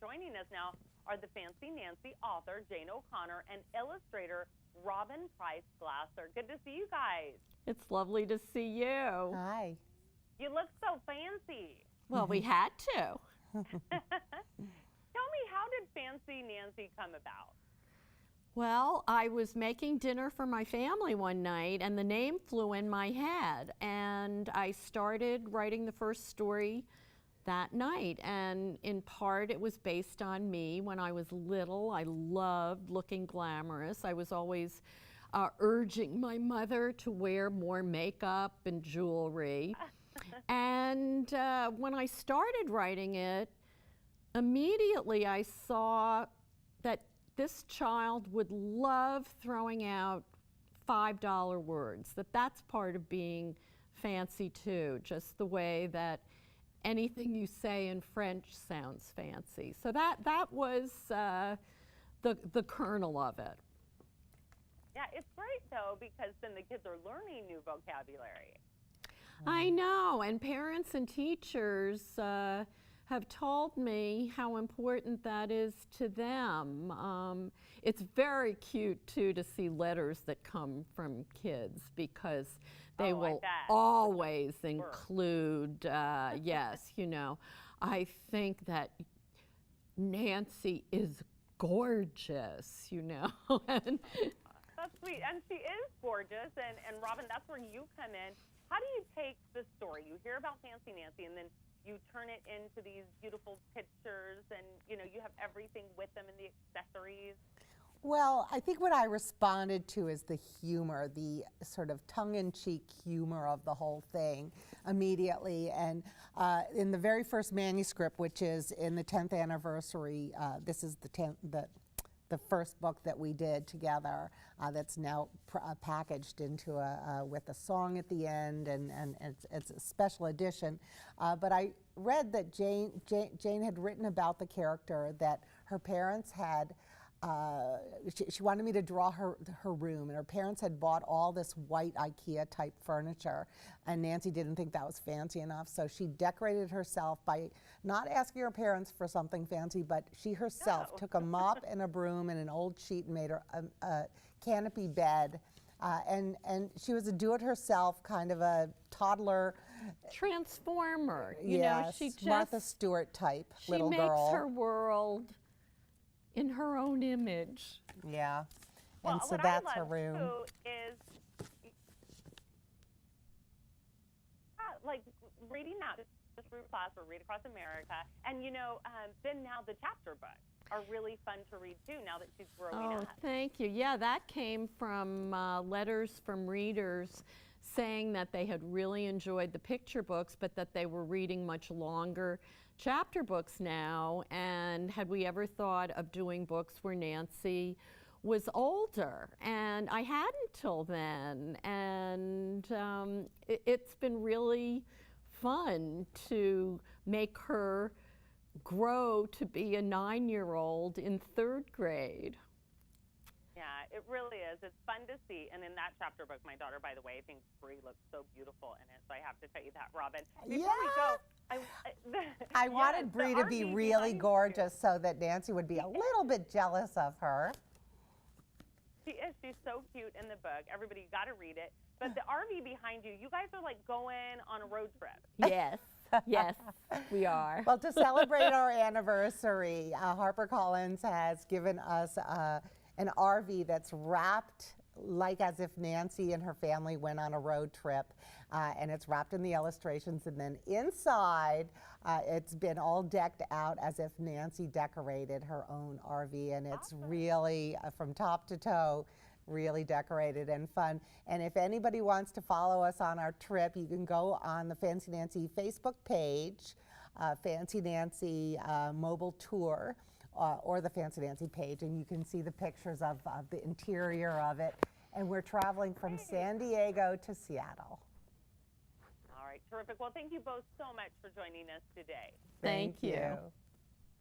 Joining us now are the Fancy Nancy author, Jane O'Connor, and illustrator, Robin Preiss Glasser. Good to see you guys. It's lovely to see you. Hi. You look so fancy. Well, we had to. Tell me, how did Fancy Nancy come about? Well, I was making dinner for my family one night and the name flew in my head, and I started writing the first story that night, and in part it was based on me. When I was little, I loved looking glamorous. I was always urging my mother to wear more makeup and jewelry. And when I started writing it, immediately I saw that this child would love throwing out $5 words, that's part of being fancy too, just the way that anything you say in French sounds fancy. So that was the kernel of it. Yeah, it's great though, because then the kids are learning new vocabulary. I know, and parents and teachers have told me how important that is to them. It's very cute too to see letters that come from kids, because they will always include, yes, you know, I think that Nancy is gorgeous, you know. That's sweet, and she is gorgeous, and Robin, that's where you come in. How do you take the story? You hear about Fancy Nancy, and then you turn it into these beautiful pictures, and you know, you have everything with them and the accessories. Well, I think what I responded to is the humor, the sort of tongue-in-cheek humor of the whole thing immediately. And in the very first manuscript, which is in the 10th anniversary, this is the first book that we did together, that's now packaged into with a song at the end, and it's a special edition. But I read that Jane had written about the character, that her parents had, she wanted me to draw her room, and her parents had bought all this white IKEA type furniture, and Nancy didn't think that was fancy enough, so she decorated herself by not asking her parents for something fancy, but she herself took a mop and a broom and an old sheet and made her a canopy bed, and she was a do-it-herself kind of a toddler Transformer, you know, she just Martha Stewart type little girl. She makes her world in her own image. Yeah, well, and so what that's I love her room. Too is like reading that through class or Read Across America, and you know, then now the chapter books are really fun to read too, now that she's growing up. Oh, thank you. Yeah, that came from letters from readers saying that they had really enjoyed the picture books, but that they were reading much longer chapter books now. And had we ever thought of doing books where Nancy was older? And I hadn't till then. And it's been really fun to make her grow to be a 9-year-old in 3rd grade. Yeah, it really is. It's fun to see. And in that chapter book, my daughter, by the way, thinks Bree looks so beautiful in it. So I have to tell you that, Robin. Before we go, I wanted Bree to be really gorgeous so that Nancy would be a little bit jealous of her. She is. She's so cute in the book. Everybody, you got to read it. But the RV behind you, you guys are like going on a road trip. Yes. Yes, we are. Well, to celebrate our anniversary, HarperCollins has given us an RV that's wrapped like as if Nancy and her family went on a road trip, and it's wrapped in the illustrations, and then inside it's been all decked out as if Nancy decorated her own RV, and it's really from top to toe really decorated and fun. And if anybody wants to follow us on our trip, you can go on the Fancy Nancy Facebook page, Fancy Nancy Mobile Tour, or the Fancy Nancy page, and you can see the pictures of the interior of it. And we're traveling from San Diego to Seattle. All right, terrific. Well, thank you both so much for joining us today. Thank you.